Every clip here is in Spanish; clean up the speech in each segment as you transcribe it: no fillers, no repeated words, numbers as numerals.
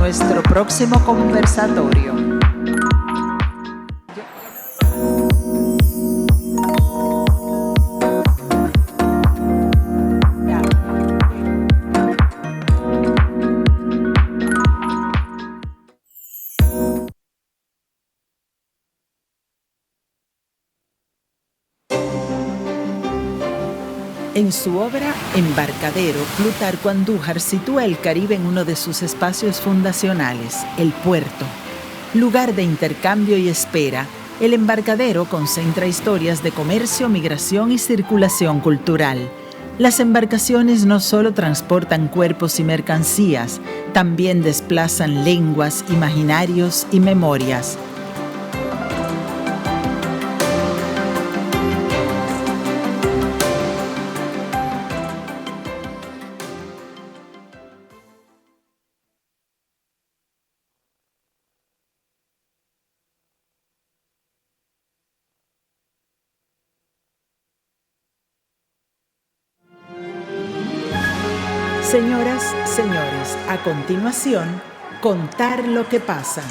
nuestro próximo conversatorio. En su obra Embarcadero, Plutarco Andújar sitúa el Caribe en uno de sus espacios fundacionales, el puerto. Lugar de intercambio y espera, el embarcadero concentra historias de comercio, migración y circulación cultural. Las embarcaciones no solo transportan cuerpos y mercancías, también desplazan lenguas, imaginarios y memorias. Señoras, señores, a continuación, contar lo que pasa.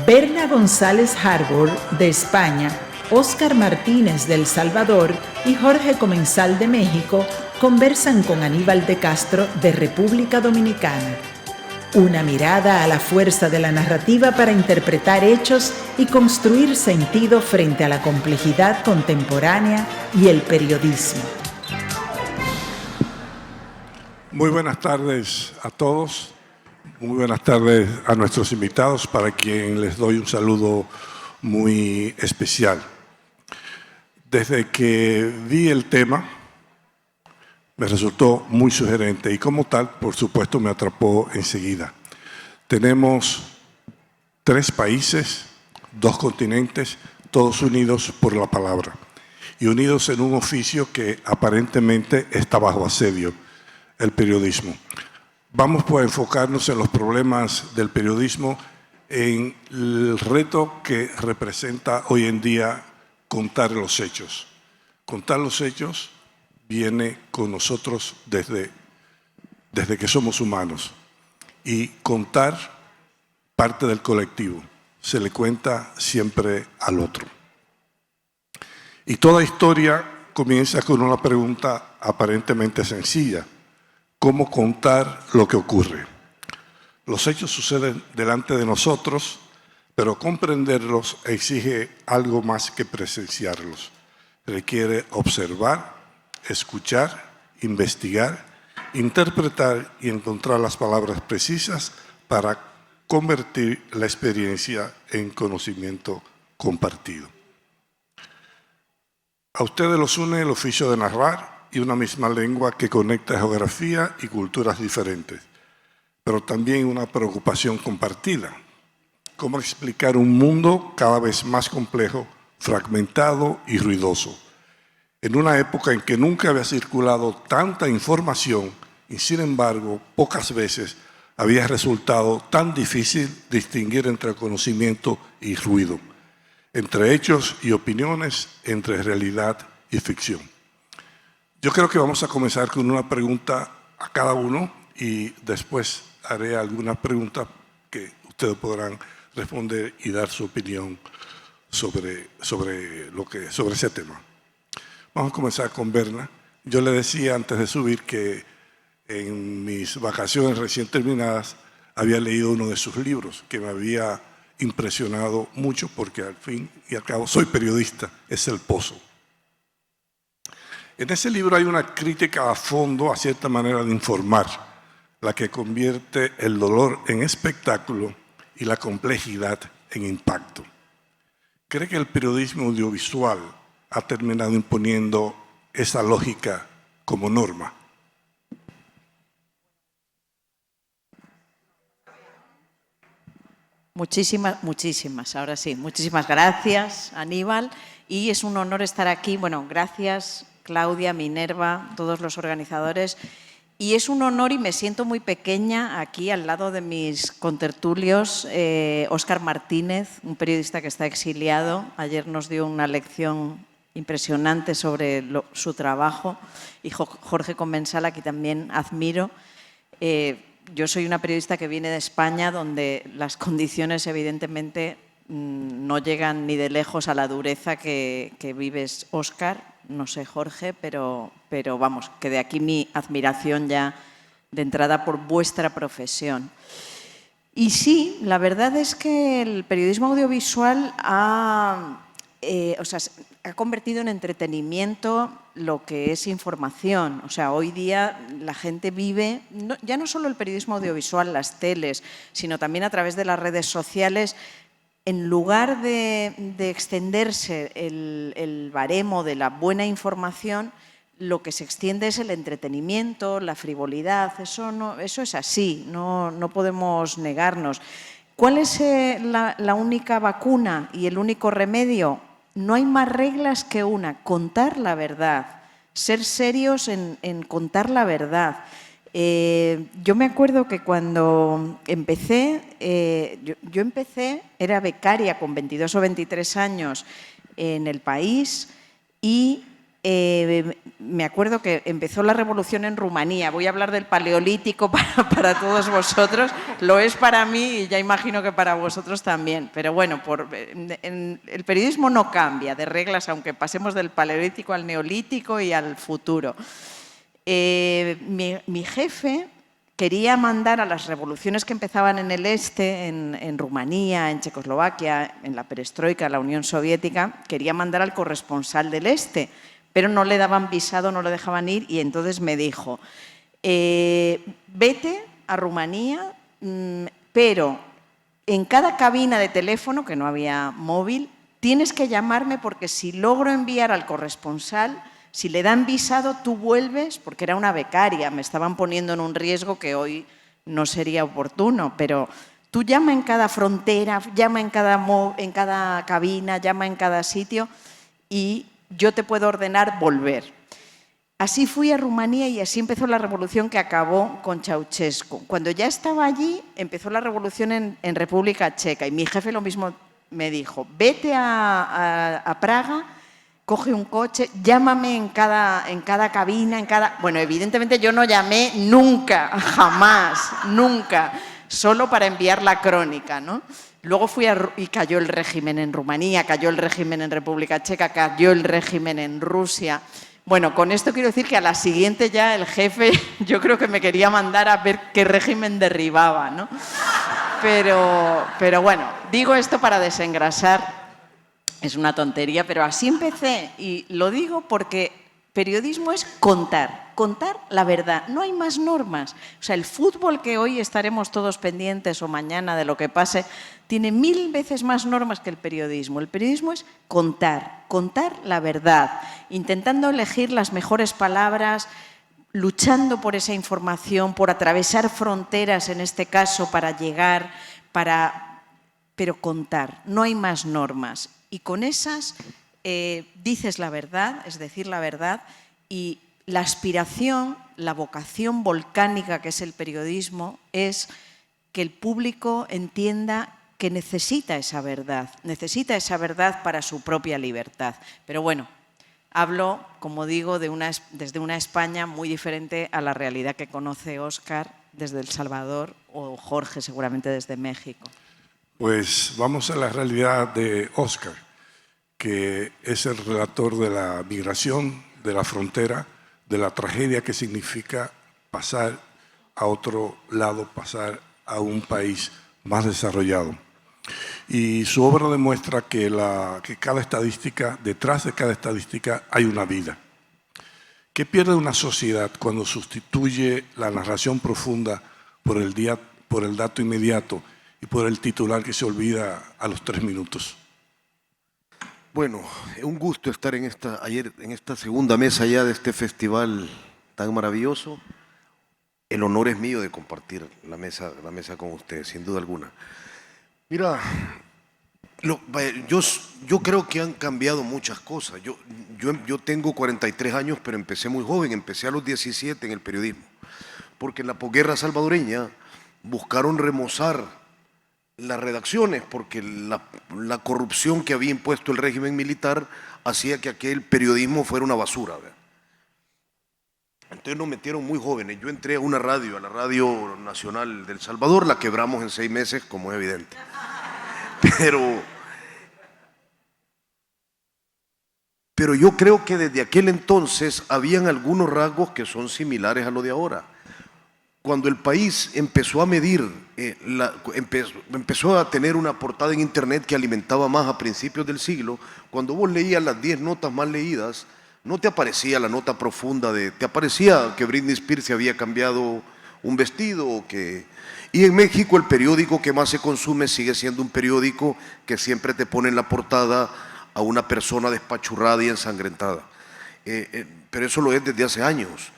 Berna González Harbour, de España, Óscar Martínez, de El Salvador, y Jorge Comensal, de México, conversan con Aníbal de Castro, de República Dominicana. Una mirada a la fuerza de la narrativa para interpretar hechos y construir sentido frente a la complejidad contemporánea y el periodismo. Muy buenas tardes a todos, muy buenas tardes a nuestros invitados, para quien les doy un saludo muy especial. Desde que vi el tema, me resultó muy sugerente y como tal, por supuesto, me atrapó enseguida. Tenemos 3 países, 2 continentes, todos unidos por la palabra y unidos en un oficio que aparentemente está bajo asedio: el periodismo. Vamos pues a enfocarnos en los problemas del periodismo, en el reto que representa hoy en día contar los hechos. Contar los hechos viene con nosotros desde que somos humanos, y contar parte del colectivo. Se le cuenta siempre al otro. Y toda historia comienza con una pregunta aparentemente sencilla: ¿cómo contar lo que ocurre? Los hechos suceden delante de nosotros, pero comprenderlos exige algo más que presenciarlos. Requiere observar, escuchar, investigar, interpretar y encontrar las palabras precisas para convertir la experiencia en conocimiento compartido. A ustedes los une el oficio de narrar y una misma lengua que conecta geografía y culturas diferentes, pero también una preocupación compartida: cómo explicar un mundo cada vez más complejo, fragmentado y ruidoso, en una época en que nunca había circulado tanta información y, sin embargo, pocas veces había resultado tan difícil distinguir entre conocimiento y ruido, entre hechos y opiniones, entre realidad y ficción. Yo creo que vamos a comenzar con una pregunta a cada uno y después haré algunas preguntas que ustedes podrán responder y dar su opinión sobre ese tema. Vamos a comenzar con Berna. Yo le decía antes de subir que en mis vacaciones recién terminadas había leído uno de sus libros que me había impresionado mucho, porque al fin y al cabo soy periodista, es El Pozo. En ese libro hay una crítica a fondo a cierta manera de informar, la que convierte el dolor en espectáculo y la complejidad en impacto. ¿Cree que el periodismo audiovisual ha terminado imponiendo esa lógica como norma? Ahora sí, muchísimas gracias, Aníbal, y es un honor estar aquí. Bueno, gracias, Claudia, Minerva, todos los organizadores, y es un honor y me siento muy pequeña aquí al lado de mis contertulios. Óscar Martínez, un periodista que está exiliado, ayer nos dio una lección impresionante sobre su trabajo, y Jorge Comensal, a quien también admiro. yo soy una periodista que viene de España, donde las condiciones evidentemente no llegan ni de lejos a la dureza que vives, Óscar, no sé, Jorge, pero vamos, que de aquí mi admiración ya de entrada por vuestra profesión. Y sí, la verdad es que el periodismo audiovisual ha convertido en entretenimiento lo que es información. O sea, hoy día la gente vive, ya no solo el periodismo audiovisual, las teles, sino también a través de las redes sociales. En lugar de extenderse el baremo de la buena información, lo que se extiende es el entretenimiento, la frivolidad. Eso es así, no podemos negarnos. ¿Cuál es la única vacuna y el único remedio? No hay más reglas que una: contar la verdad, ser serios en contar la verdad. Yo me acuerdo que cuando empecé, yo empecé, era becaria con 22 o 23 años en El País y me acuerdo que empezó la revolución en Rumanía. Voy a hablar del Paleolítico para todos vosotros, lo es para mí y ya imagino que para vosotros también. Pero bueno, el periodismo no cambia de reglas, aunque pasemos del Paleolítico al Neolítico y al futuro. Mi jefe quería mandar a las revoluciones que empezaban en el este, en Rumanía, en Checoslovaquia, en la perestroika, la Unión Soviética, quería mandar al corresponsal del este, pero no le daban visado, no le dejaban ir, y entonces me dijo, vete a Rumanía, pero en cada cabina de teléfono, que no había móvil, tienes que llamarme, porque si logro enviar al corresponsal, si le dan visado, tú vuelves, porque era una becaria, me estaban poniendo en un riesgo que hoy no sería oportuno, pero tú llama en cada frontera, llama en cada cabina, llama en cada sitio y yo te puedo ordenar volver. Así fui a Rumanía y así empezó la revolución que acabó con Ceausescu. Cuando ya estaba allí, empezó la revolución en República Checa y mi jefe lo mismo me dijo, vete a Praga, coge un coche, llámame en cada cabina, Bueno, evidentemente yo no llamé nunca, jamás, nunca, solo para enviar la crónica, ¿no? Luego fui y cayó el régimen en Rumanía, cayó el régimen en República Checa, cayó el régimen en Rusia. Bueno, con esto quiero decir que a la siguiente ya el jefe yo creo que me quería mandar a ver qué régimen derribaba, ¿no? Pero bueno, digo esto para desengrasar. Es una tontería, pero así empecé y lo digo porque periodismo es contar la verdad, no hay más normas. O sea, el fútbol que hoy estaremos todos pendientes o mañana de lo que pase, tiene 1000 veces más normas que el periodismo. El periodismo es contar la verdad, intentando elegir las mejores palabras, luchando por esa información, por atravesar fronteras en este caso para llegar, pero contar, no hay más normas. Y con esas dices la verdad, es decir, la verdad, y la aspiración, la vocación volcánica que es el periodismo es que el público entienda que necesita esa verdad para su propia libertad. Pero bueno, hablo, como digo, desde una España muy diferente a la realidad que conoce Óscar desde El Salvador o Jorge seguramente desde México. Pues vamos a la realidad de Óscar, que es el relator de la migración, de la frontera, de la tragedia que significa pasar a otro lado, pasar a un país más desarrollado. Y su obra demuestra que cada estadística, detrás de cada estadística hay una vida. ¿Qué pierde una sociedad cuando sustituye la narración profunda por el dato inmediato y por el titular que se olvida a los 3 minutos? Bueno, un gusto estar en esta segunda mesa ya de este festival tan maravilloso. El honor es mío de compartir la mesa con ustedes, sin duda alguna. Mira, yo creo que han cambiado muchas cosas. Yo tengo 43 años, pero empecé muy joven, empecé a los 17 en el periodismo, porque en la posguerra salvadoreña buscaron remozar las redacciones, porque la corrupción que había impuesto el régimen militar hacía que aquel periodismo fuera una basura, ¿verdad? Entonces nos metieron muy jóvenes. Yo entré a una radio, a la Radio Nacional del Salvador, la quebramos en 6 meses, como es evidente. Pero yo creo que desde aquel entonces habían algunos rasgos que son similares a lo de ahora. Cuando el país empezó a medir, empezó a tener una portada en internet que alimentaba más a principios del siglo, cuando vos leías las 10 notas más leídas, no te aparecía la nota profunda te aparecía que Britney Spears se había cambiado un vestido y en México el periódico que más se consume sigue siendo un periódico que siempre te pone en la portada a una persona despachurrada y ensangrentada. Pero eso lo es desde hace años.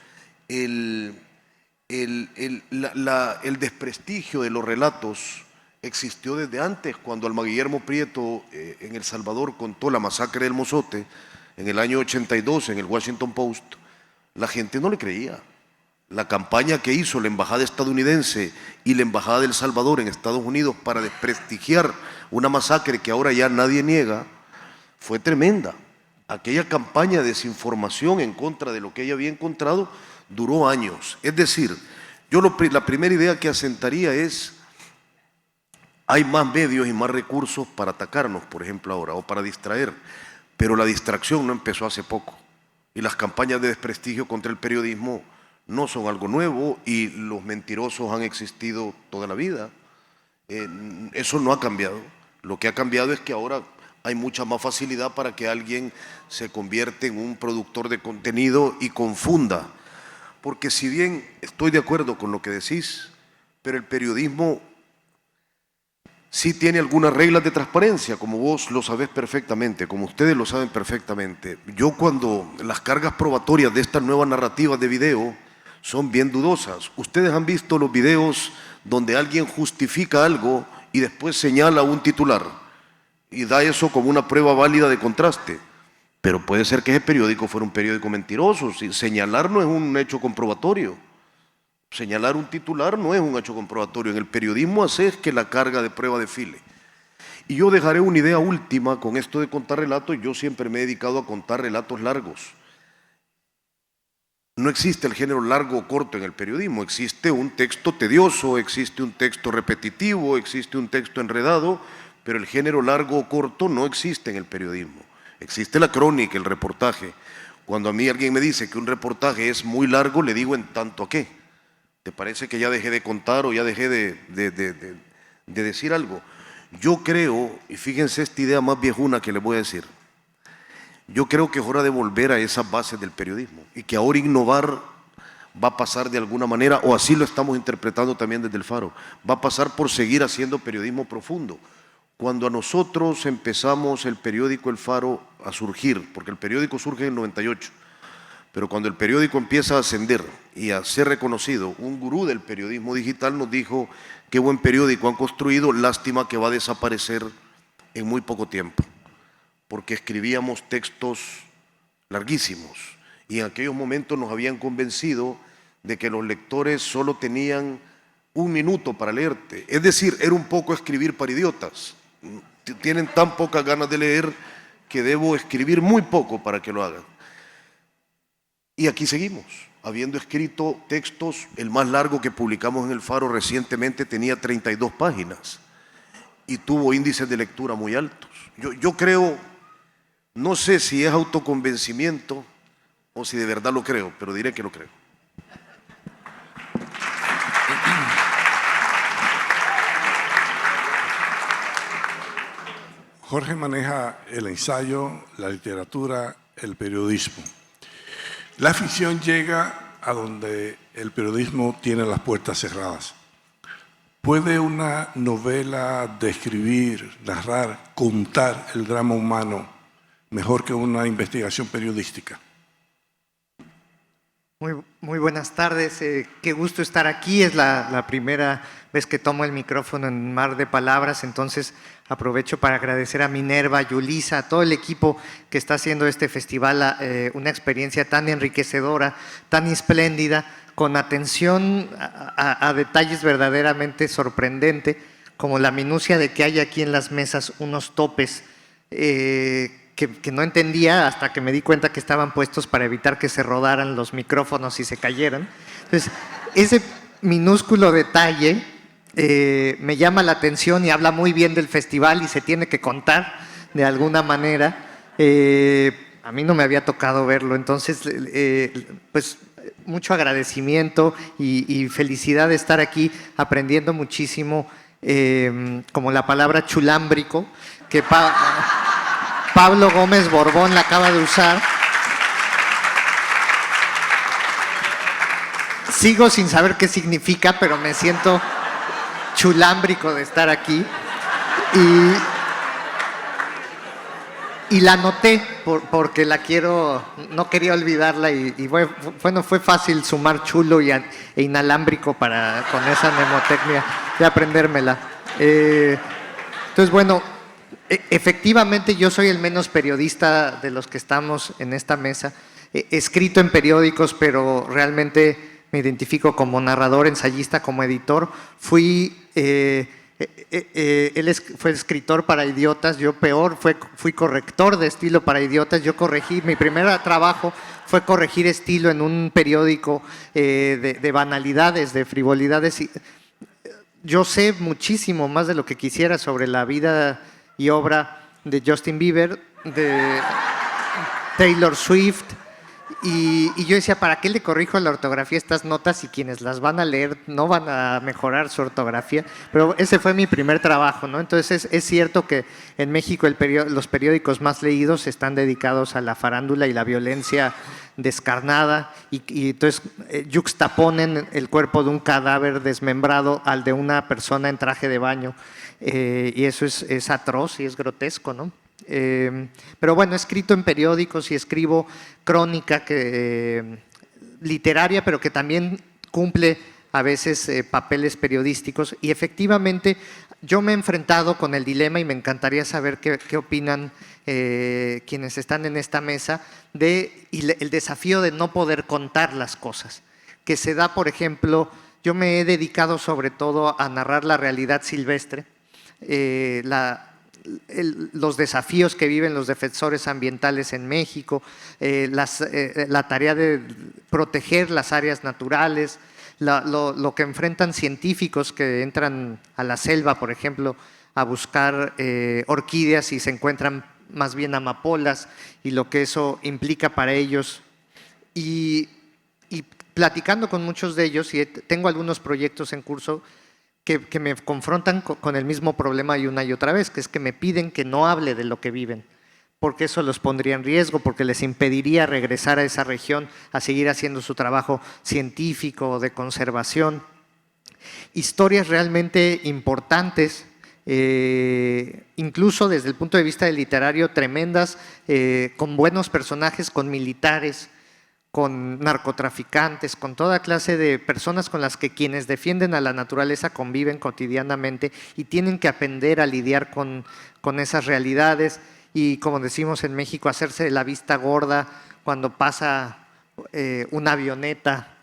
El desprestigio de los relatos existió desde antes, cuando Alma Guillermo Prieto en El Salvador contó la masacre del Mozote en el año 82 en el Washington Post. La gente no le creía. La campaña que hizo la embajada estadounidense y la embajada de El Salvador en Estados Unidos para desprestigiar una masacre que ahora ya nadie niega fue tremenda. Aquella campaña de desinformación en contra de lo que ella había encontrado duró años. Es decir, la primera idea que asentaría es: hay más medios y más recursos para atacarnos, por ejemplo, ahora, o para distraer, pero la distracción no empezó hace poco. Y las campañas de desprestigio contra el periodismo no son algo nuevo, y los mentirosos han existido toda la vida. Eso no ha cambiado. Lo que ha cambiado es que ahora hay mucha más facilidad para que alguien se convierta en un productor de contenido y confunda. Porque si bien estoy de acuerdo con lo que decís, pero el periodismo sí tiene algunas reglas de transparencia, como vos lo sabés perfectamente, como ustedes lo saben perfectamente. Yo, cuando las cargas probatorias de estas nuevas narrativas de video son bien dudosas. Ustedes han visto los videos donde alguien justifica algo y después señala un titular y da eso como una prueba válida de contraste. Pero puede ser que ese periódico fuera un periódico mentiroso. Señalar no es un hecho comprobatorio. Señalar un titular no es un hecho comprobatorio. En el periodismo haces que la carga de prueba desfile. Y yo dejaré una idea última con esto de contar relatos. Yo siempre me he dedicado a contar relatos largos. No existe el género largo o corto en el periodismo. Existe un texto tedioso, existe un texto repetitivo, existe un texto enredado, pero el género largo o corto no existe en el periodismo. Existe la crónica, el reportaje. Cuando a mí alguien me dice que un reportaje es muy largo, le digo: ¿en tanto a qué? ¿Te parece que ya dejé de contar o ya dejé de decir algo? Yo creo, y fíjense esta idea más viejuna que les voy a decir, yo creo que es hora de volver a esas bases del periodismo, y que ahora innovar va a pasar de alguna manera, o así lo estamos interpretando también desde el Faro, va a pasar por seguir haciendo periodismo profundo. Cuando a nosotros empezamos el periódico El Faro a surgir, porque el periódico surge en el 98, pero cuando el periódico empieza a ascender y a ser reconocido, un gurú del periodismo digital nos dijo: qué buen periódico han construido, lástima que va a desaparecer en muy poco tiempo, porque escribíamos textos larguísimos y en aquellos momentos nos habían convencido de que los lectores solo tenían 1 minuto para leerte. Es decir, era un poco escribir para idiotas. Tienen tan pocas ganas de leer que debo escribir muy poco para que lo hagan. Y aquí seguimos, habiendo escrito textos. El más largo que publicamos en El Faro recientemente tenía 32 páginas y tuvo índices de lectura muy altos. Yo creo, no sé si es autoconvencimiento o si de verdad lo creo, pero diré que lo creo. Jorge maneja el ensayo, la literatura, el periodismo. La ficción llega a donde el periodismo tiene las puertas cerradas. ¿Puede una novela describir, narrar, contar el drama humano mejor que una investigación periodística? Muy buenas tardes, qué gusto estar aquí. Es la primera vez que tomo el micrófono en Mar de Palabras, entonces aprovecho para agradecer a Minerva, a Yulisa, a todo el equipo que está haciendo este festival, una experiencia tan enriquecedora, tan espléndida, con atención a detalles verdaderamente sorprendentes, como la minucia de que hay aquí en las mesas unos topes que no entendía hasta que me di cuenta que estaban puestos para evitar que se rodaran los micrófonos y se cayeran. Entonces, ese minúsculo detalle me llama la atención y habla muy bien del festival y se tiene que contar de alguna manera. A mí no me había tocado verlo, entonces, pues mucho agradecimiento y felicidad de estar aquí aprendiendo muchísimo, como la palabra chulámbrico, que Pablo Gómez Borbón la acaba de usar. Sigo sin saber qué significa, pero me siento chulámbrico de estar aquí. Y la anoté porque la no quería olvidarla y bueno, fue fácil sumar chulo e inalámbrico con esa mnemotecnia de aprendérmela. Entonces, bueno, efectivamente yo soy el menos periodista de los que estamos en esta mesa. He escrito en periódicos, pero realmente me identifico como narrador, ensayista, como editor. Él fue escritor para idiotas, yo peor, fui corrector de estilo para idiotas. Yo corregí, mi primer trabajo fue corregir estilo en un periódico de banalidades, de frivolidades. Yo sé muchísimo más de lo que quisiera sobre la vida y obra de Justin Bieber, de Taylor Swift. Y yo decía, ¿para qué le corrijo la ortografía a estas notas si quienes las van a leer no van a mejorar su ortografía? Pero ese fue mi primer trabajo, ¿no? Entonces es cierto que en México los periódicos más leídos están dedicados a la farándula y la violencia descarnada y entonces yuxtaponen el cuerpo de un cadáver desmembrado al de una persona en traje de baño, y eso es atroz y es grotesco, ¿no? Pero bueno, he escrito en periódicos y escribo crónica literaria, pero que también cumple a veces papeles periodísticos, y efectivamente yo me he enfrentado con el dilema y me encantaría saber qué opinan quienes están en esta mesa el desafío de no poder contar las cosas, que se da, por ejemplo, yo me he dedicado sobre todo a narrar la realidad silvestre, los desafíos que viven los defensores ambientales en México, la tarea de proteger las áreas naturales, lo que enfrentan científicos que entran a la selva, por ejemplo, a buscar orquídeas y se encuentran más bien amapolas, y lo que eso implica para ellos. Y platicando con muchos de ellos, y tengo algunos proyectos en curso que me confrontan con el mismo problema y una y otra vez, que es que me piden que no hable de lo que viven, porque eso los pondría en riesgo, porque les impediría regresar a esa región a seguir haciendo su trabajo científico de conservación. Historias realmente importantes, incluso desde el punto de vista del literario, tremendas, con buenos personajes, con militares, con narcotraficantes, con toda clase de personas con las que quienes defienden a la naturaleza conviven cotidianamente y tienen que aprender a lidiar con esas realidades y, como decimos en México, hacerse la vista gorda cuando pasa una avioneta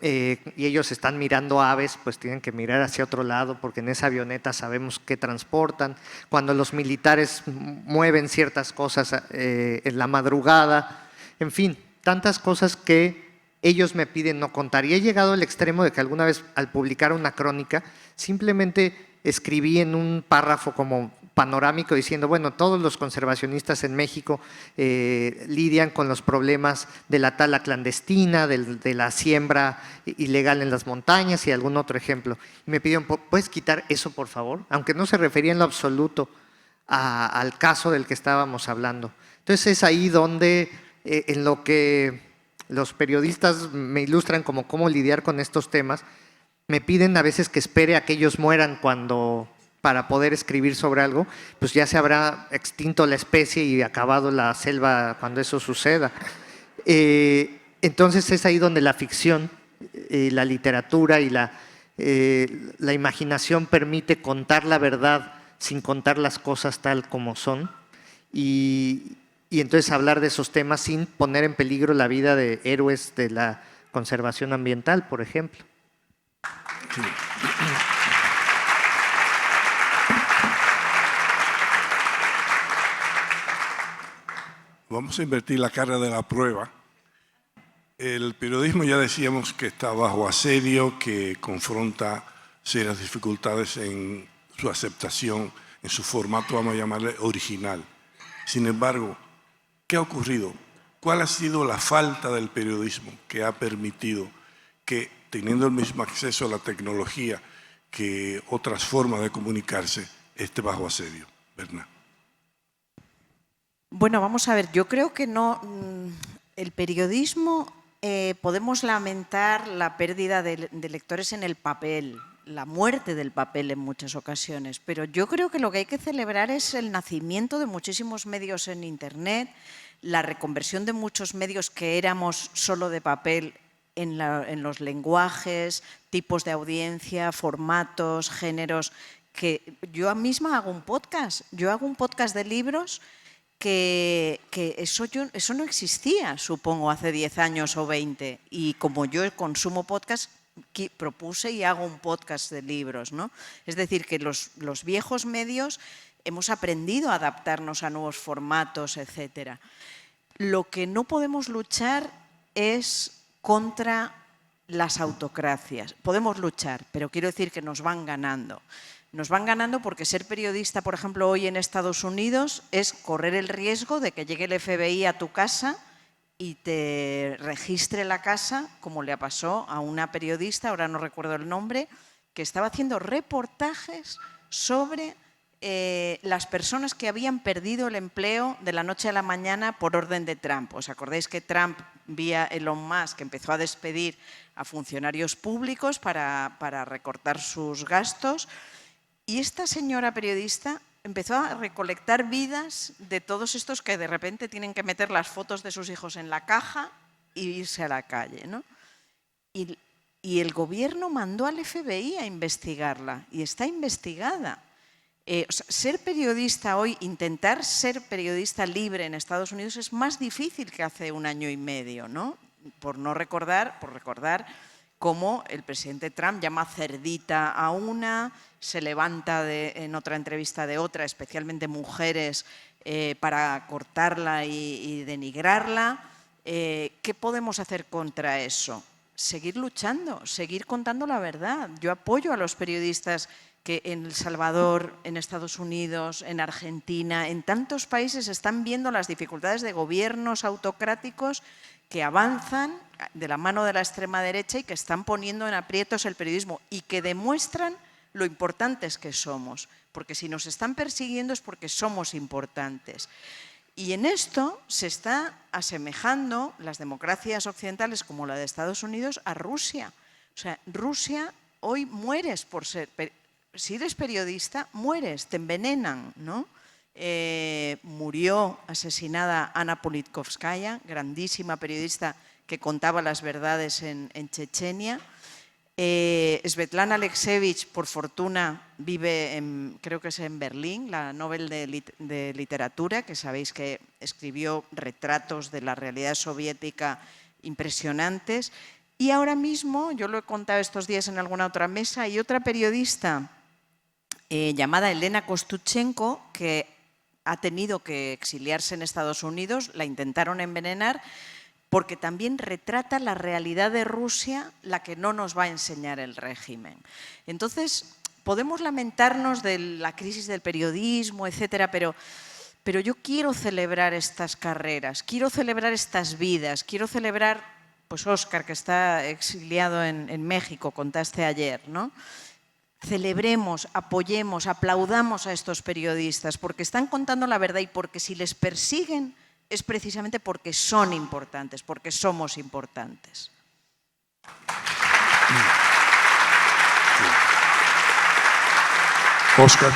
y ellos están mirando aves, pues tienen que mirar hacia otro lado porque en esa avioneta sabemos qué transportan. Cuando los militares mueven ciertas cosas en la madrugada, en fin, tantas cosas que ellos me piden no contar. Y he llegado al extremo de que alguna vez, al publicar una crónica, simplemente escribí en un párrafo como panorámico diciendo, bueno, todos los conservacionistas en México lidian con los problemas de la tala clandestina, de la siembra ilegal en las montañas y algún otro ejemplo. Y me pidieron, ¿puedes quitar eso, por favor? Aunque no se refería en lo absoluto al caso del que estábamos hablando. Entonces es ahí donde en lo que los periodistas me ilustran como cómo lidiar con estos temas, me piden a veces que espere a que ellos mueran para poder escribir sobre algo, pues ya se habrá extinto la especie y acabado la selva cuando eso suceda. Entonces es ahí donde la ficción, la literatura y la imaginación permite contar la verdad sin contar las cosas tal como son, y entonces hablar de esos temas sin poner en peligro la vida de héroes de la conservación ambiental, por ejemplo. Sí. Vamos a invertir la carga de la prueba. El periodismo ya decíamos que está bajo asedio, que confronta serias dificultades en su aceptación, en su formato, vamos a llamarle original. Sin embargo, ¿qué ha ocurrido? ¿Cuál ha sido la falta del periodismo que ha permitido que, teniendo el mismo acceso a la tecnología que otras formas de comunicarse, esté bajo asedio? Berna. Bueno, vamos a ver, yo creo que no. El periodismo, podemos lamentar la pérdida de lectores en el papel, la muerte del papel en muchas ocasiones, pero yo creo que lo que hay que celebrar es el nacimiento de muchísimos medios en Internet, la reconversión de muchos medios que éramos solo de papel en los lenguajes, tipos de audiencia, formatos, géneros, que yo misma hago un podcast, de libros que eso no existía, supongo, hace 10 años o 20, y como yo consumo podcast, propuse y hago un podcast de libros, ¿no? Es decir, que los viejos medios hemos aprendido a adaptarnos a nuevos formatos, etcétera. Lo que no podemos luchar es contra las autocracias. Podemos luchar, pero quiero decir que nos van ganando. Nos van ganando porque ser periodista, por ejemplo, hoy en Estados Unidos es correr el riesgo de que llegue el FBI a tu casa y te registre la casa, como le pasó a una periodista, ahora no recuerdo el nombre, que estaba haciendo reportajes sobre las personas que habían perdido el empleo de la noche a la mañana por orden de Trump. ¿Os acordáis que Trump, vía Elon Musk, empezó a despedir a funcionarios públicos para recortar sus gastos? Y esta señora periodista empezó a recolectar vidas de todos estos que de repente tienen que meter las fotos de sus hijos en la caja e irse a la calle, ¿no? Y el gobierno mandó al FBI a investigarla y está investigada. O sea, ser periodista hoy, intentar ser periodista libre en Estados Unidos es más difícil que hace 1 año y medio, ¿no? Por recordar cómo el presidente Trump llama cerdita a una, se levanta en otra entrevista de otra, especialmente mujeres, para cortarla y denigrarla. ¿Qué podemos hacer contra eso? Seguir luchando, seguir contando la verdad. Yo apoyo a los periodistas que en El Salvador, en Estados Unidos, en Argentina, en tantos países están viendo las dificultades de gobiernos autocráticos que avanzan de la mano de la extrema derecha y que están poniendo en aprietos el periodismo y que demuestran lo importantes que somos, porque si nos están persiguiendo es porque somos importantes. Y en esto se está asemejando las democracias occidentales como la de Estados Unidos a Rusia. O sea, Rusia hoy mueres por ser... Si eres periodista, mueres, te envenenan, ¿no? Murió asesinada Ana Politkovskaya, grandísima periodista que contaba las verdades en Chechenia. Svetlana Alexievich, por fortuna, vive, creo que es en Berlín, la Nobel de Literatura, que sabéis que escribió retratos de la realidad soviética impresionantes. Y ahora mismo, yo lo he contado estos días en alguna otra mesa, hay otra periodista llamada Elena Kostuchenko, que ha tenido que exiliarse en Estados Unidos, la intentaron envenenar, porque también retrata la realidad de Rusia, la que no nos va a enseñar el régimen. Entonces, podemos lamentarnos de la crisis del periodismo, etcétera, pero yo quiero celebrar estas carreras, quiero celebrar estas vidas, quiero celebrar, pues Óscar, que está exiliado en México, contaste ayer, ¿no? Celebremos, apoyemos, aplaudamos a estos periodistas porque están contando la verdad y porque si les persiguen es precisamente porque son importantes, porque somos importantes. Óscar.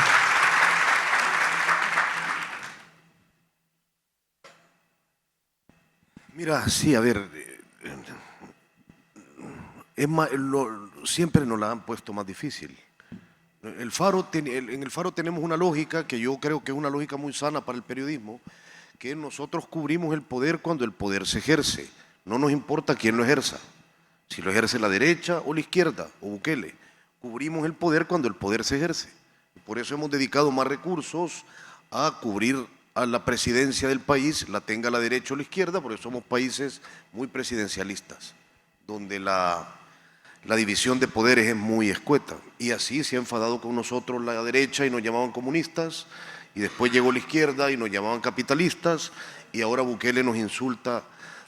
Mira, sí, a ver, siempre nos la han puesto más difícil. En el Faro tenemos una lógica que yo creo que es una lógica muy sana para el periodismo, que nosotros cubrimos el poder cuando el poder se ejerce. No nos importa quién lo ejerza, si lo ejerce la derecha o la izquierda o Bukele. Cubrimos el poder cuando el poder se ejerce. Por eso hemos dedicado más recursos a cubrir a la presidencia del país, la tenga la derecha o la izquierda, porque somos países muy presidencialistas, donde la división de poderes es muy escueta. Y así se ha enfadado con nosotros la derecha y nos llamaban comunistas, y después llegó la izquierda y nos llamaban capitalistas, y ahora Bukele nos insulta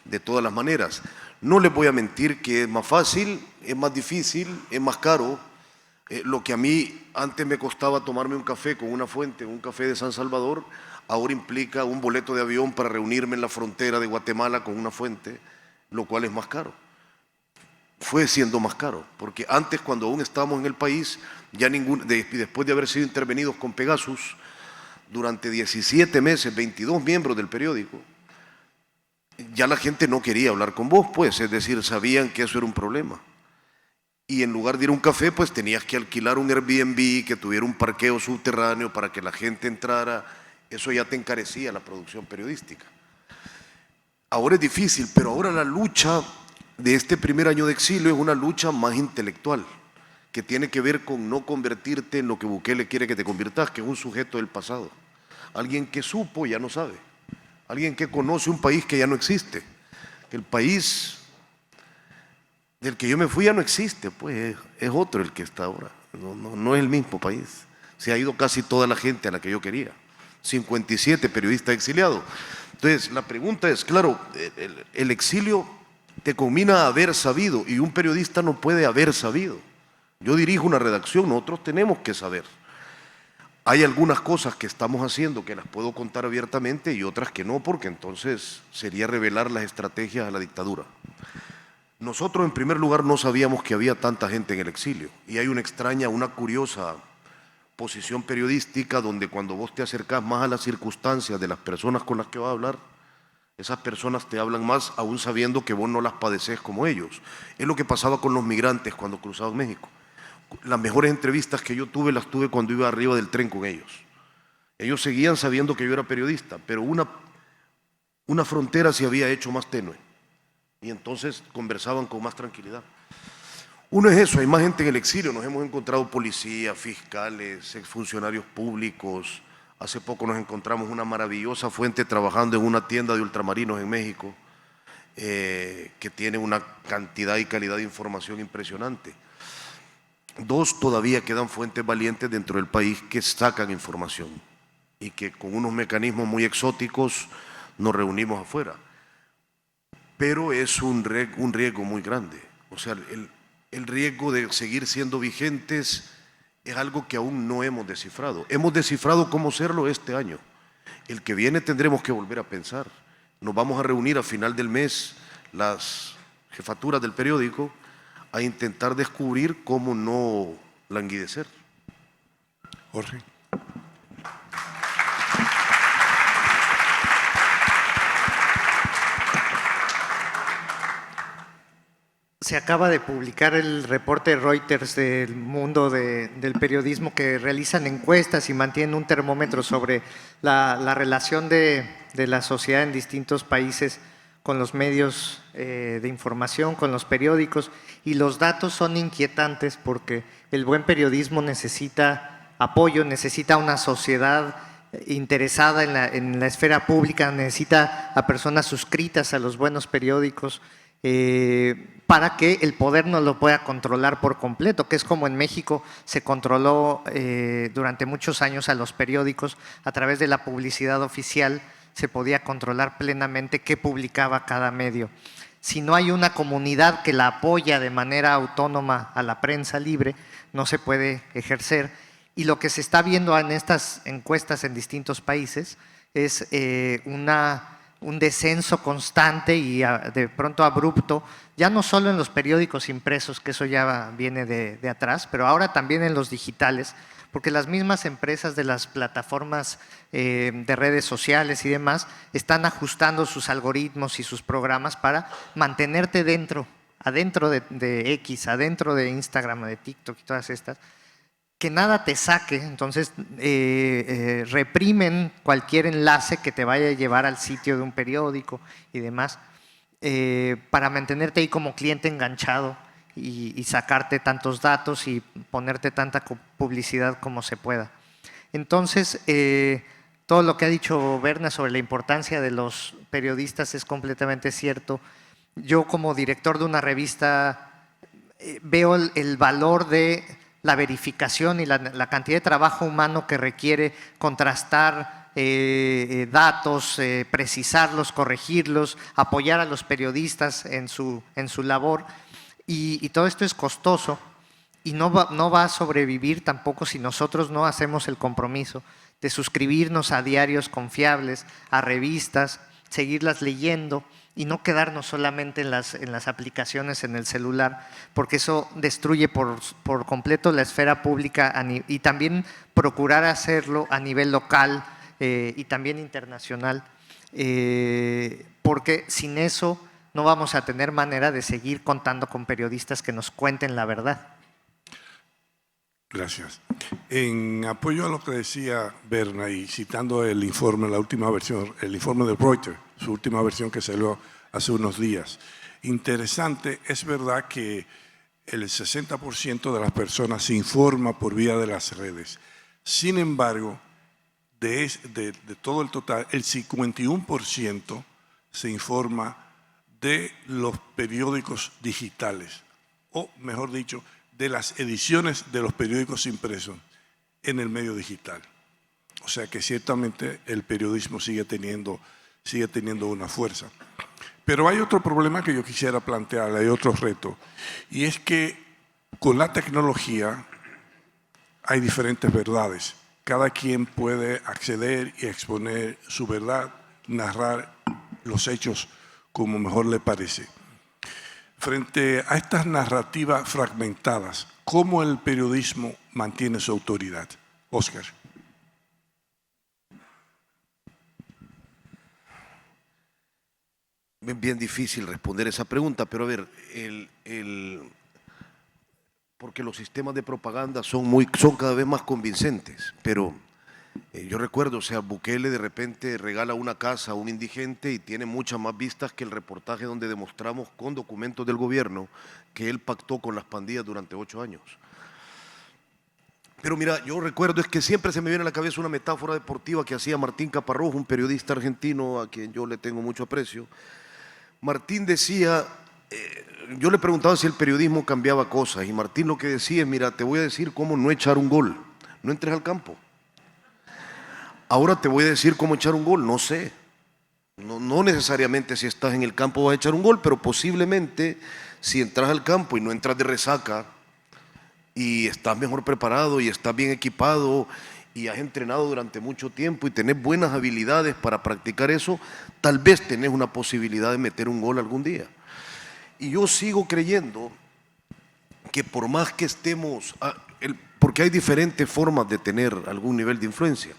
de todas las maneras. No les voy a mentir que es más fácil, es más difícil, es más caro. Lo que a mí antes me costaba tomarme un café con una fuente, un café de San Salvador, ahora implica un boleto de avión para reunirme en la frontera de Guatemala con una fuente, lo cual es más caro. Fue siendo más caro, porque antes, cuando aún estábamos en el país, ya después de haber sido intervenidos con Pegasus, durante 17 meses, 22 miembros del periódico, ya la gente no quería hablar con vos, pues, es decir, sabían que eso era un problema. Y en lugar de ir a un café, pues tenías que alquilar un Airbnb que tuviera un parqueo subterráneo para que la gente entrara. Eso ya te encarecía la producción periodística. Ahora es difícil, pero ahora la lucha de este primer año de exilio es una lucha más intelectual, que tiene que ver con no convertirte en lo que Bukele quiere que te conviertas, que es un sujeto del pasado. Alguien que supo ya no sabe. Alguien que conoce un país que ya no existe. El país del que yo me fui ya no existe, pues es otro el que está ahora. No es el mismo país. Se ha ido casi toda la gente a la que yo quería. 57 periodistas exiliados. Entonces, la pregunta es, claro, el exilio te combina a haber sabido, y un periodista no puede haber sabido. Yo dirijo una redacción, nosotros tenemos que saber. Hay algunas cosas que estamos haciendo que las puedo contar abiertamente y otras que no, porque entonces sería revelar las estrategias a la dictadura. Nosotros, en primer lugar, no sabíamos que había tanta gente en el exilio, y hay una extraña, una curiosa posición periodística donde cuando vos te acercás más a las circunstancias de las personas con las que vas a hablar, esas personas te hablan más aún sabiendo que vos no las padecés como ellos. Es lo que pasaba con los migrantes cuando cruzaban México. Las mejores entrevistas que yo tuve las tuve cuando iba arriba del tren con ellos. Ellos seguían sabiendo que yo era periodista, pero una frontera se había hecho más tenue y entonces conversaban con más tranquilidad. Uno es eso, hay más gente en el exilio, nos hemos encontrado policías, fiscales, exfuncionarios públicos. Hace poco nos encontramos una maravillosa fuente trabajando en una tienda de ultramarinos en México, que tiene una cantidad y calidad de información impresionante. 2, todavía quedan fuentes valientes dentro del país que sacan información y que con unos mecanismos muy exóticos nos reunimos afuera. Pero es un riesgo muy grande. O sea, el riesgo de seguir siendo vigentes es algo que aún no hemos descifrado. Hemos descifrado cómo serlo este año. El que viene tendremos que volver a pensar. Nos vamos a reunir a final del mes las jefaturas del periódico a intentar descubrir cómo no languidecer. Jorge. Se acaba de publicar el reporte de Reuters del mundo del periodismo, que realizan encuestas y mantienen un termómetro sobre la relación de la sociedad en distintos países con los medios de información, con los periódicos, y los datos son inquietantes porque el buen periodismo necesita apoyo, necesita una sociedad interesada en la esfera pública, necesita a personas suscritas a los buenos periódicos, para que el poder no lo pueda controlar por completo, que es como en México se controló durante muchos años a los periódicos a través de la publicidad oficial. Se podía controlar plenamente qué publicaba cada medio. Si no hay una comunidad que la apoya de manera autónoma a la prensa libre, no se puede ejercer. Y lo que se está viendo en estas encuestas en distintos países es un descenso constante y de pronto abrupto, ya no solo en los periódicos impresos, que eso ya viene de atrás, pero ahora también en los digitales, porque las mismas empresas de las plataformas de redes sociales y demás están ajustando sus algoritmos y sus programas para mantenerte adentro de X, adentro de Instagram, de TikTok y todas estas, que nada te saque. Entonces reprimen cualquier enlace que te vaya a llevar al sitio de un periódico y demás, para mantenerte ahí como cliente enganchado y sacarte tantos datos y ponerte tanta publicidad como se pueda. Entonces todo lo que ha dicho Berna sobre la importancia de los periodistas es completamente cierto. Yo como director de una revista veo el valor de la verificación y la cantidad de trabajo humano que requiere contrastar datos, precisarlos, corregirlos, apoyar a los periodistas en su labor. Y todo esto es costoso y no va a sobrevivir tampoco si nosotros no hacemos el compromiso de suscribirnos a diarios confiables, a revistas, seguirlas leyendo y no quedarnos solamente en las aplicaciones en el celular, porque eso destruye por completo la esfera pública y también procurar hacerlo a nivel local y también internacional, porque sin eso no vamos a tener manera de seguir contando con periodistas que nos cuenten la verdad. Gracias. En apoyo a lo que decía Berna y citando el informe, la última versión, el informe de Reuters, su última versión que salió hace unos días. Interesante, es verdad que el 60% de las personas se informa por vía de las redes. Sin embargo, de todo el total, el 51% se informa de los periódicos digitales, o mejor dicho, de las ediciones de los periódicos impresos en el medio digital. O sea que ciertamente el periodismo sigue teniendo una fuerza. Pero hay otro problema que yo quisiera plantear, hay otro reto, y es que con la tecnología hay diferentes verdades. Cada quien puede acceder y exponer su verdad, narrar los hechos como mejor le parece. Frente a estas narrativas fragmentadas, ¿cómo el periodismo mantiene su autoridad? Óscar. Bien difícil responder esa pregunta, pero a ver, porque los sistemas de propaganda son cada vez más convincentes, pero yo recuerdo, o sea, Bukele de repente regala una casa a un indigente y tiene muchas más vistas que el reportaje donde demostramos con documentos del gobierno que él pactó con las pandillas durante 8 años. Pero mira, yo recuerdo, es que siempre se me viene a la cabeza una metáfora deportiva que hacía Martín Caparrós, un periodista argentino a quien yo le tengo mucho aprecio. Martín decía, yo le preguntaba si el periodismo cambiaba cosas y Martín lo que decía es, mira, te voy a decir cómo no echar un gol, no entres al campo. Ahora te voy a decir cómo echar un gol, no sé. No necesariamente si estás en el campo vas a echar un gol, pero posiblemente si entras al campo y no entras de resaca y estás mejor preparado y estás bien equipado y has entrenado durante mucho tiempo y tenés buenas habilidades para practicar eso, tal vez tenés una posibilidad de meter un gol algún día. Y yo sigo creyendo que por más que estemos, porque hay diferentes formas de tener algún nivel de influencia,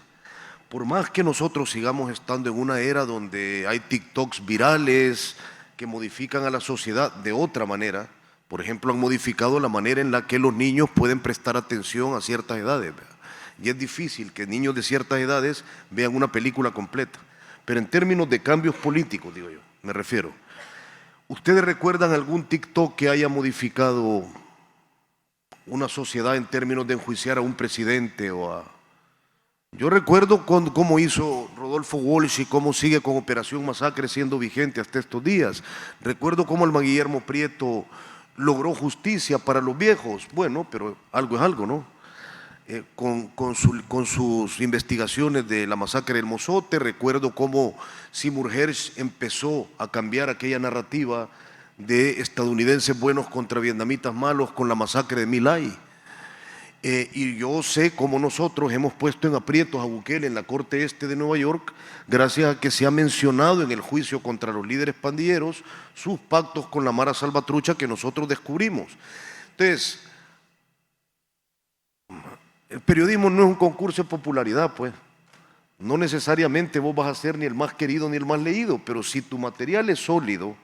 por más que nosotros sigamos estando en una era donde hay TikToks virales que modifican a la sociedad de otra manera, por ejemplo, han modificado la manera en la que los niños pueden prestar atención a ciertas edades, ¿verdad? Y es difícil que niños de ciertas edades vean una película completa. Pero en términos de cambios políticos, digo yo, me refiero, ¿ustedes recuerdan algún TikTok que haya modificado una sociedad en términos de enjuiciar a un presidente o a... Yo recuerdo cómo hizo Rodolfo Walsh y cómo sigue con Operación Masacre siendo vigente hasta estos días. Recuerdo cómo Alma Guillermo Prieto logró justicia para los viejos. Bueno, pero algo es algo, ¿no? Con sus investigaciones de la masacre del Mozote. Recuerdo cómo Seymour Hersh empezó a cambiar aquella narrativa de estadounidenses buenos contra vietnamitas malos con la masacre de My Lai. Y yo sé cómo nosotros hemos puesto en aprietos a Bukele en la Corte Este de Nueva York gracias a que se ha mencionado en el juicio contra los líderes pandilleros sus pactos con la Mara Salvatrucha que nosotros descubrimos. Entonces, el periodismo no es un concurso de popularidad, pues. No necesariamente vos vas a ser ni el más querido ni el más leído, pero si tu material es sólido,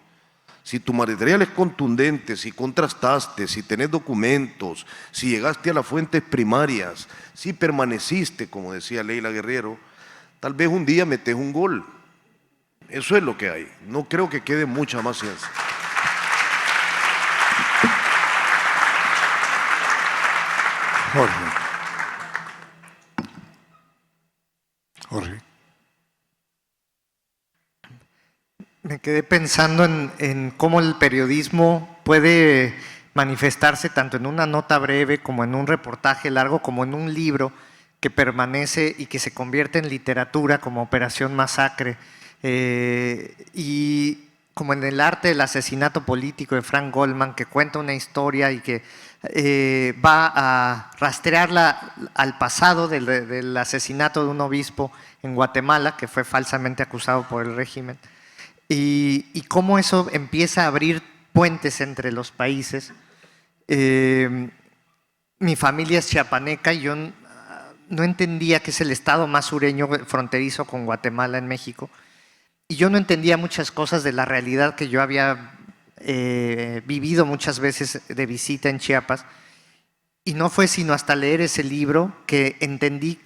si tu material es contundente, si contrastaste, si tenés documentos, si llegaste a las fuentes primarias, si permaneciste, como decía Leila Guerrero, tal vez un día metés un gol. Eso es lo que hay. No creo que quede mucha más ciencia. Jorge. Me quedé pensando en cómo el periodismo puede manifestarse tanto en una nota breve como en un reportaje largo, como en un libro que permanece y que se convierte en literatura como Operación Masacre, y como en El arte del asesinato político de Frank Goldman, que cuenta una historia y que va a rastrearla al pasado del asesinato de un obispo en Guatemala, que fue falsamente acusado por el régimen, y cómo eso empieza a abrir puentes entre los países. Mi familia es chiapaneca y yo no entendía que es el estado más sureño fronterizo con Guatemala en México, y yo no entendía muchas cosas de la realidad que yo había vivido muchas veces de visita en Chiapas, y no fue sino hasta leer ese libro que entendí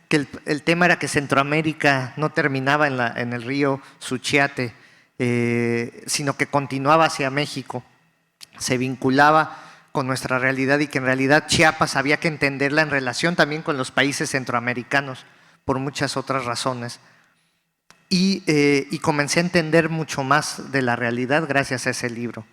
que el tema era que Centroamérica no terminaba en el río Suchiate, sino que continuaba hacia México, se vinculaba con nuestra realidad, y que en realidad Chiapas había que entenderla en relación también con los países centroamericanos por muchas otras razones. Y comencé a entender mucho más de la realidad gracias a ese libro.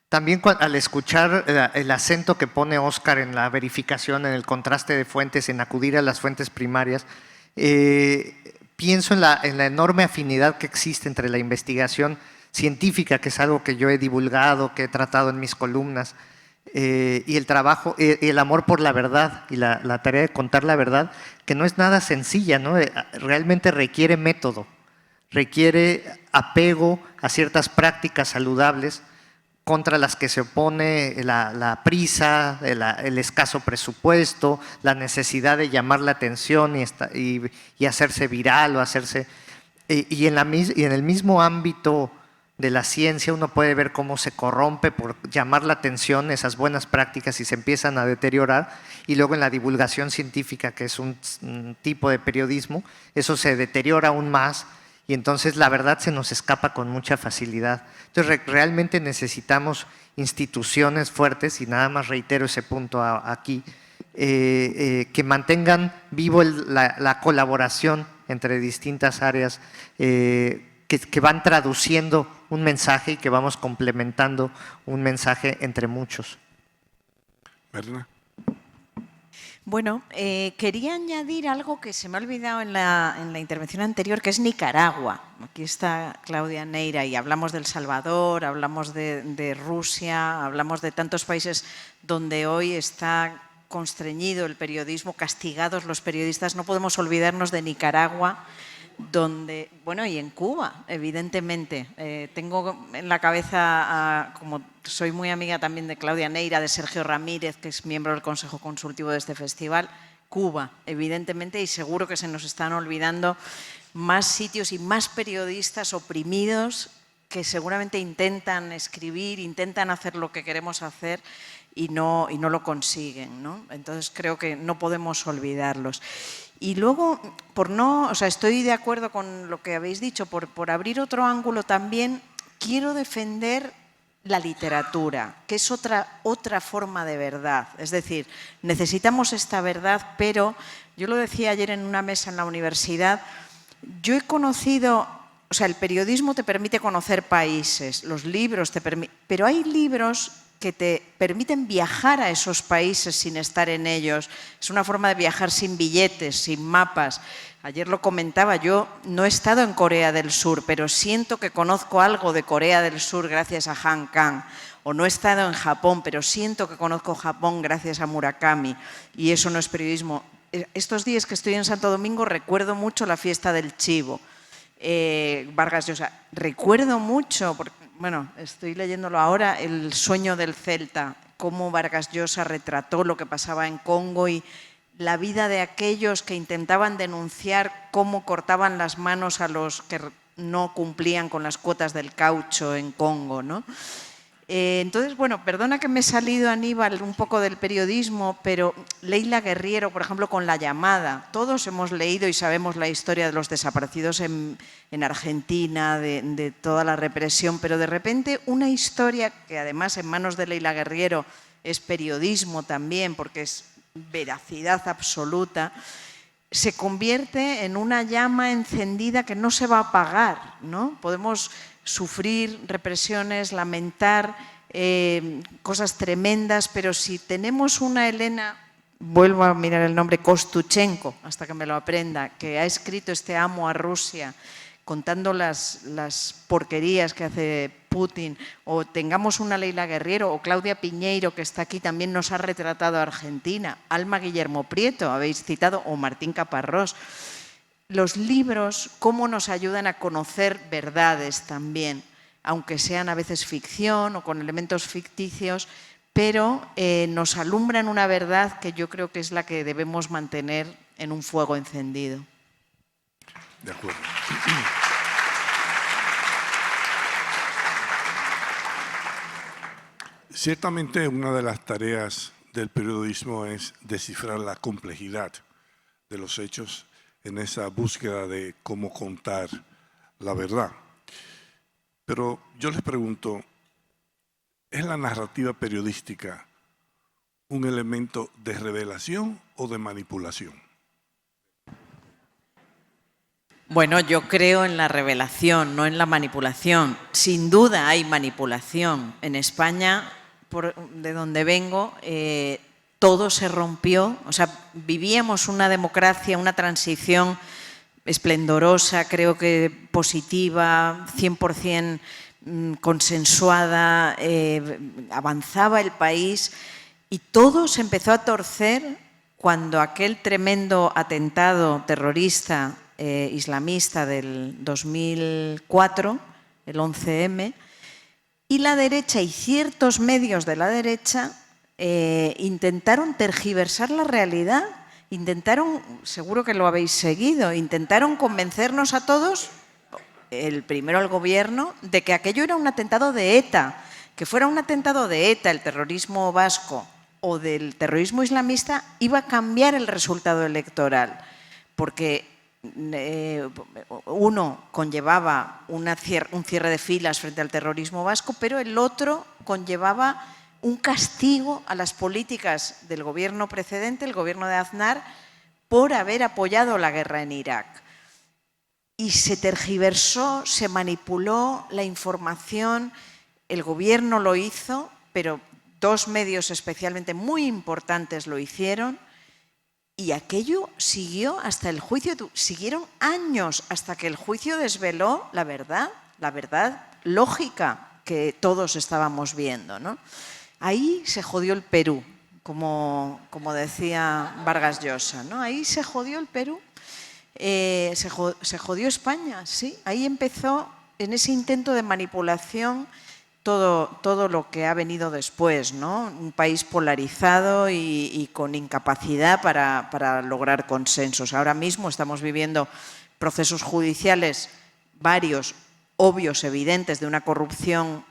También al escuchar el acento que pone Óscar en la verificación, en el contraste de fuentes, en acudir a las fuentes primarias, pienso en la enorme afinidad que existe entre la investigación científica, que es algo que yo he divulgado, que he tratado en mis columnas, y el trabajo, y el amor por la verdad y la tarea de contar la verdad, que no es nada sencilla, ¿no? Realmente requiere método, requiere apego a ciertas prácticas saludables contra las que se opone la prisa, el escaso presupuesto, la necesidad de llamar la atención y hacerse viral o hacerse… Y en el mismo ámbito de la ciencia uno puede ver cómo se corrompe por llamar la atención esas buenas prácticas y se empiezan a deteriorar, y luego en la divulgación científica, que es un tipo de periodismo, eso se deteriora aún más, y entonces la verdad se nos escapa con mucha facilidad. Entonces realmente necesitamos instituciones fuertes, y nada más reitero ese punto aquí, que mantengan vivo la colaboración entre distintas áreas, que van traduciendo un mensaje y que vamos complementando un mensaje entre muchos. Berna. Bueno, quería añadir algo que se me ha olvidado en la intervención anterior, que es Nicaragua. Aquí está Claudia Neira y hablamos de El Salvador, hablamos de Rusia, hablamos de tantos países donde hoy está constreñido el periodismo, castigados los periodistas. No podemos olvidarnos de Nicaragua, donde, bueno, y en Cuba, evidentemente. Tengo en la cabeza, como soy muy amiga también de Claudia Neira, de Sergio Ramírez, que es miembro del Consejo Consultivo de este festival, Cuba, evidentemente, y seguro que se nos están olvidando más sitios y más periodistas oprimidos que seguramente intentan escribir, intentan hacer lo que queremos hacer y no lo consiguen, ¿no? Entonces creo que no podemos olvidarlos. Y luego, estoy de acuerdo con lo que habéis dicho, por abrir otro ángulo también, quiero defender la literatura, que es otra forma de verdad. Es decir, necesitamos esta verdad, pero yo lo decía ayer en una mesa en la universidad, yo he conocido, el periodismo te permite conocer países, los libros te permiten, pero hay libros que te permiten viajar a esos países sin estar en ellos. Es una forma de viajar sin billetes, sin mapas. Ayer lo comentaba, yo no he estado en Corea del Sur, pero siento que conozco algo de Corea del Sur gracias a Han Kang. O no he estado en Japón, pero siento que conozco Japón gracias a Murakami. Y eso no es periodismo. Estos días que estoy en Santo Domingo recuerdo mucho la fiesta del Chivo. Vargas Llosa. Recuerdo mucho, bueno, estoy leyéndolo ahora, El sueño del Celta, cómo Vargas Llosa retrató lo que pasaba en Congo y la vida de aquellos que intentaban denunciar cómo cortaban las manos a los que no cumplían con las cuotas del caucho en Congo, ¿no? Entonces, bueno, perdona que me he salido, Aníbal, un poco del periodismo, pero Leila Guerriero, por ejemplo, con La llamada. Todos hemos leído y sabemos la historia de los desaparecidos en Argentina, de toda la represión, pero de repente una historia que además en manos de Leila Guerriero es periodismo también, porque es veracidad absoluta, se convierte en una llama encendida que no se va a apagar, ¿no? Podemos sufrir represiones, lamentar cosas tremendas, pero si tenemos una Elena, vuelvo a mirar el nombre, Kostuchenko, hasta que me lo aprenda, que ha escrito este Amo a Rusia, contando las porquerías que hace Putin, o tengamos una Leila Guerriero o Claudia Piñeiro, que está aquí, también nos ha retratado a Argentina, Alma Guillermo Prieto, habéis citado, o Martín Caparrós. Los libros, cómo nos ayudan a conocer verdades también, aunque sean a veces ficción o con elementos ficticios, pero nos alumbran una verdad que yo creo que es la que debemos mantener en un fuego encendido. De acuerdo. Ciertamente una de las tareas del periodismo es descifrar la complejidad de los hechos en esa búsqueda de cómo contar la verdad. Pero yo les pregunto, ¿es la narrativa periodística un elemento de revelación o de manipulación? Bueno, yo creo en la revelación, no en la manipulación. Sin duda hay manipulación. En España, de donde vengo, todo se rompió. O sea, vivíamos una democracia, una transición esplendorosa, creo que positiva, 100% consensuada, avanzaba el país y todo se empezó a torcer cuando aquel tremendo atentado terrorista islamista del 2004, el 11M, y la derecha y ciertos medios de la derecha intentaron tergiversar la realidad, intentaron, seguro que lo habéis seguido, intentaron convencernos a todos, el primero al gobierno, de que aquello era un atentado de ETA, que fuera un atentado de ETA, el terrorismo vasco, o del terrorismo islamista, iba a cambiar el resultado electoral, porque uno conllevaba un cierre de filas frente al terrorismo vasco, pero el otro conllevaba un castigo a las políticas del gobierno precedente, el gobierno de Aznar, por haber apoyado la guerra en Irak. Y se tergiversó, se manipuló la información, el gobierno lo hizo, pero dos medios especialmente muy importantes lo hicieron, y aquello siguió hasta el juicio, siguieron años hasta que el juicio desveló la verdad lógica que todos estábamos viendo, ¿no? Ahí se jodió el Perú, como decía Vargas Llosa, ¿no? Ahí se jodió el Perú, se jodió España, sí. Ahí empezó, en ese intento de manipulación, todo lo que ha venido después, ¿no? Un país polarizado y con incapacidad para lograr consensos. Ahora mismo estamos viviendo procesos judiciales varios, obvios, evidentes, de una corrupción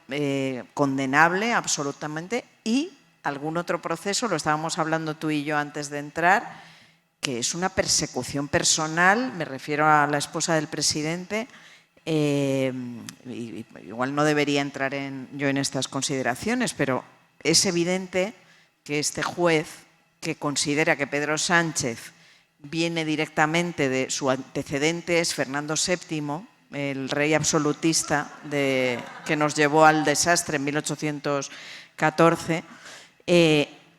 condenable absolutamente, y algún otro proceso, lo estábamos hablando tú y yo antes de entrar, que es una persecución personal, me refiero a la esposa del presidente. Igual no debería entrar yo en estas consideraciones, pero es evidente que este juez, que considera que Pedro Sánchez viene directamente de su antecedente, es Fernando VII, el rey absolutista que nos llevó al desastre en 1814,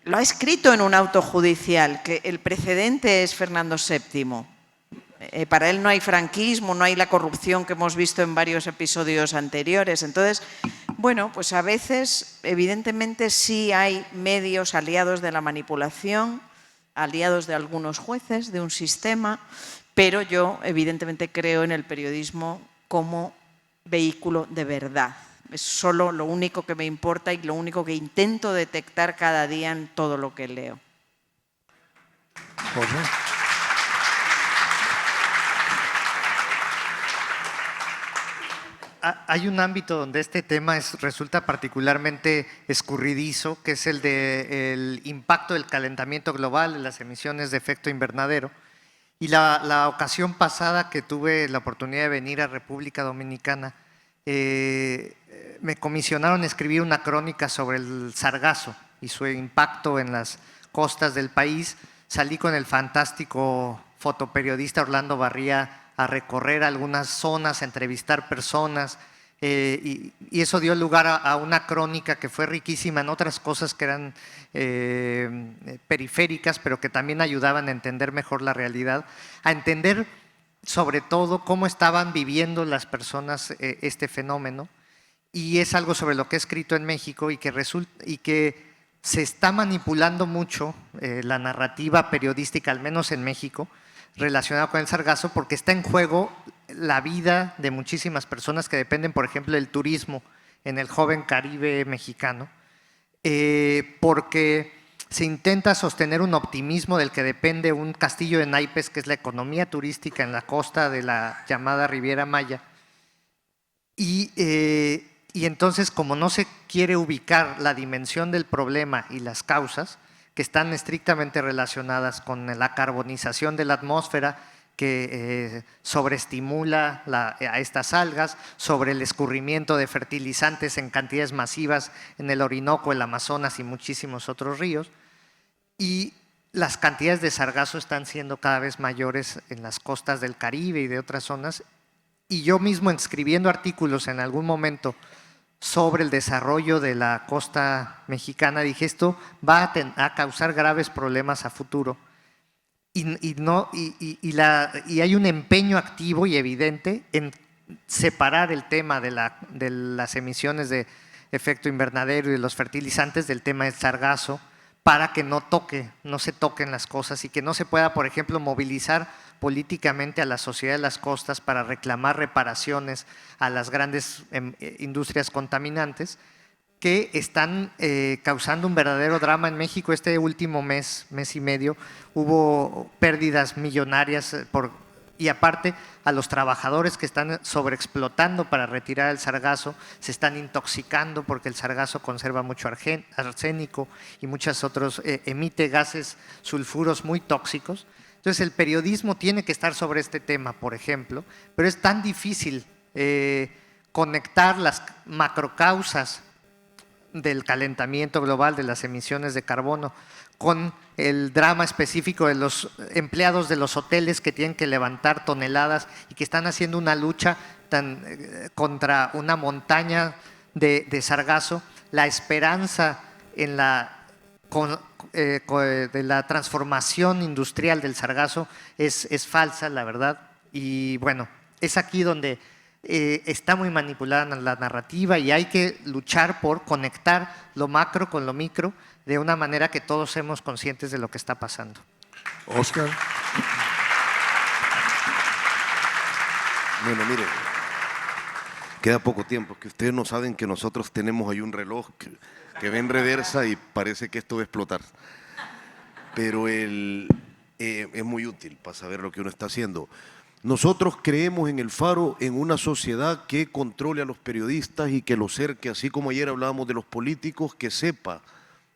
lo ha escrito en un auto judicial, que el precedente es Fernando VII. Para él no hay franquismo, no hay la corrupción que hemos visto en varios episodios anteriores. Entonces, bueno, pues a veces, evidentemente, sí hay medios aliados de la manipulación, aliados de algunos jueces, de un sistema, pero yo, evidentemente, creo en el periodismo como vehículo de verdad. Es solo lo único que me importa y lo único que intento detectar cada día en todo lo que leo. Jorge. Hay un ámbito donde este tema resulta particularmente escurridizo, que es el del impacto del calentamiento global en las emisiones de efecto invernadero. Y la ocasión pasada que tuve la oportunidad de venir a República Dominicana, me comisionaron escribir una crónica sobre el sargazo y su impacto en las costas del país. Salí con el fantástico fotoperiodista Orlando Barría a recorrer algunas zonas, a entrevistar personas, y eso dio lugar a una crónica que fue riquísima en otras cosas que eran periféricas, pero que también ayudaban a entender mejor la realidad, a entender sobre todo cómo estaban viviendo las personas este fenómeno, y es algo sobre lo que he escrito en México y que se está manipulando mucho la narrativa periodística, al menos en México, relacionada con el sargazo, porque está en juego la vida de muchísimas personas que dependen, por ejemplo, del turismo en el joven Caribe mexicano, porque se intenta sostener un optimismo del que depende un castillo de naipes, que es la economía turística en la costa de la llamada Riviera Maya. Y entonces, como no se quiere ubicar la dimensión del problema y las causas, que están estrictamente relacionadas con la carbonización de la atmósfera, que sobreestimula a estas algas, sobre el escurrimiento de fertilizantes en cantidades masivas en el Orinoco, el Amazonas y muchísimos otros ríos, y las cantidades de sargazo están siendo cada vez mayores en las costas del Caribe y de otras zonas, y yo mismo escribiendo artículos en algún momento sobre el desarrollo de la costa mexicana, dije, esto va a causar graves problemas a futuro. Y hay un empeño activo y evidente en separar el tema de las emisiones de efecto invernadero y de los fertilizantes del tema del sargazo, para que no se toquen las cosas y que no se pueda, por ejemplo, movilizar políticamente a la sociedad de las costas para reclamar reparaciones a las grandes industrias contaminantes que están causando un verdadero drama en México. Este último mes y medio, hubo pérdidas millonarias y aparte a los trabajadores que están sobreexplotando para retirar el sargazo, se están intoxicando porque el sargazo conserva mucho arsénico y muchos otros, emite gases sulfuros muy tóxicos. Entonces el periodismo tiene que estar sobre este tema, por ejemplo, pero es tan difícil conectar las macrocausas del calentamiento global, de las emisiones de carbono, con el drama específico de los empleados de los hoteles que tienen que levantar toneladas y que están haciendo una lucha contra una montaña de sargazo. La esperanza en de la transformación industrial del sargazo es falsa, la verdad. Y bueno, es aquí donde está muy manipulada la narrativa y hay que luchar por conectar lo macro con lo micro de una manera que todos seamos conscientes de lo que está pasando. Oscar. Bueno, mire, queda poco tiempo, que ustedes no saben que nosotros tenemos ahí un reloj que va en reversa y parece que esto va a explotar. Pero es muy útil para saber lo que uno está haciendo. Nosotros creemos en el Faro en una sociedad que controle a los periodistas y que los cerque, así como ayer hablábamos de los políticos, que sepa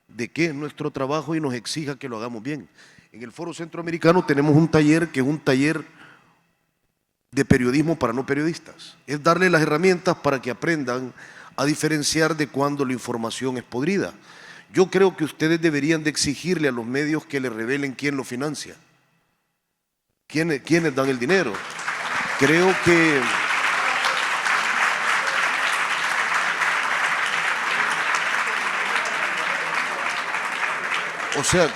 de qué es nuestro trabajo y nos exija que lo hagamos bien. En el Foro Centroamericano tenemos un taller que es un taller de periodismo para no periodistas. Es darle las herramientas para que aprendan a diferenciar de cuando la información es podrida. Yo creo que ustedes deberían de exigirle a los medios que les revelen quién lo financia. ¿Quiénes dan el dinero? Creo que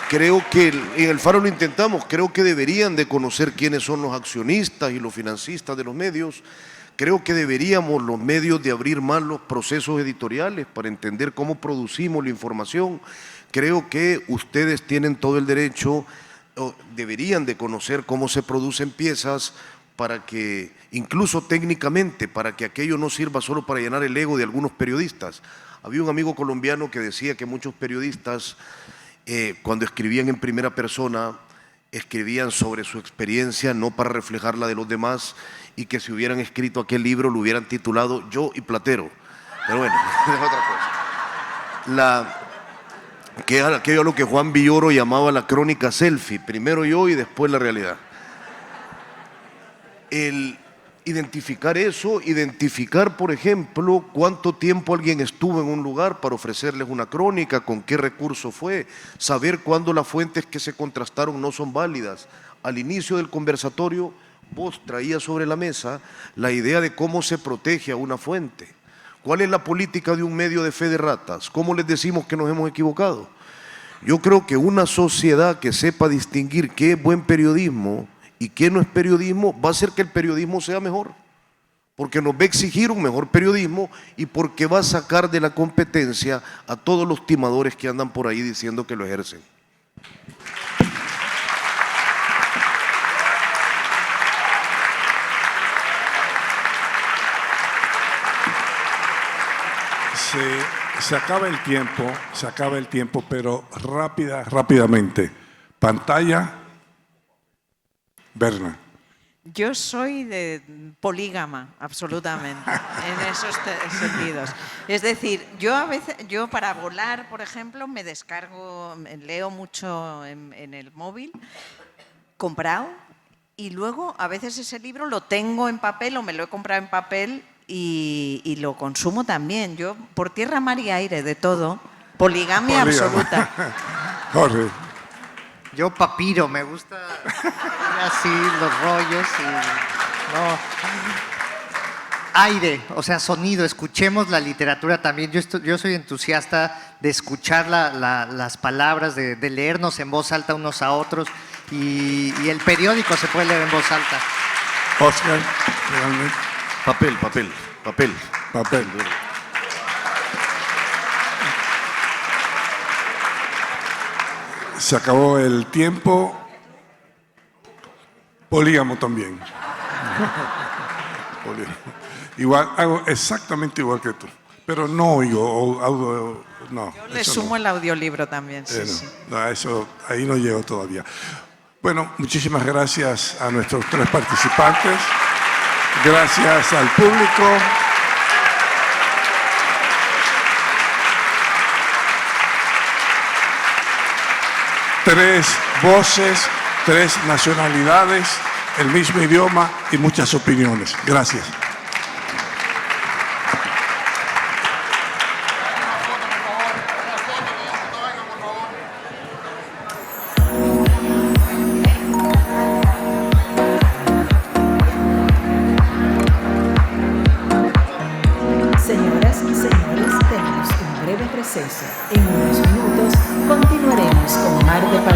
creo que en el Faro lo intentamos, creo que deberían de conocer quiénes son los accionistas y los financistas de los medios. Creo que deberíamos los medios de abrir más los procesos editoriales para entender cómo producimos la información. Creo que ustedes tienen todo el derecho, deberían de conocer cómo se producen piezas para que, incluso técnicamente, para que aquello no sirva solo para llenar el ego de algunos periodistas. Había un amigo colombiano que decía que muchos periodistas, cuando escribían en primera persona, escribían sobre su experiencia, no para reflejar la de los demás, y que si hubieran escrito aquel libro lo hubieran titulado Yo y Platero. Pero bueno, es otra cosa. Que era aquello a lo que Juan Villoro llamaba la crónica selfie, primero yo y después la realidad. El identificar eso, identificar, por ejemplo, cuánto tiempo alguien estuvo en un lugar para ofrecerles una crónica, con qué recurso fue, saber cuándo las fuentes que se contrastaron no son válidas. Al inicio del conversatorio, vos traías sobre la mesa la idea de cómo se protege a una fuente. ¿Cuál es la política de un medio de fe de ratas? ¿Cómo les decimos que nos hemos equivocado? Yo creo que una sociedad que sepa distinguir qué es buen periodismo y qué no es periodismo, va a hacer que el periodismo sea mejor. Porque nos va a exigir un mejor periodismo y porque va a sacar de la competencia a todos los timadores que andan por ahí diciendo que lo ejercen. Se acaba el tiempo, pero rápidamente. Pantalla, Berna. Yo soy de polígama, absolutamente, en esos sentidos. Es decir, yo para volar, por ejemplo, me descargo, leo mucho en el móvil, comprado, y luego a veces ese libro lo tengo en papel o me lo he comprado en papel y lo consumo también. Yo, por tierra, mar y aire, de todo, poligamia absoluta. Jorge. Yo papiro, me gusta así los rollos y no. Aire, o sea, sonido, escuchemos la literatura también. Yo soy entusiasta de escuchar las palabras, de leernos en voz alta unos a otros y el periódico se puede leer en voz alta. Oscar, realmente. Papel. Se acabó el tiempo. Polígamo también. Igual, hago exactamente igual que tú. Pero no oigo audio, no. Yo le sumo el audiolibro también, sí, sí. No, eso, ahí no llego todavía. Bueno, muchísimas gracias a nuestros 3 participantes. Gracias al público. Tres voces, 3 nacionalidades, el mismo idioma y muchas opiniones. Gracias. Señoras y señores, tenemos un breve receso. En unos minutos continuaremos con Mar de Palabras.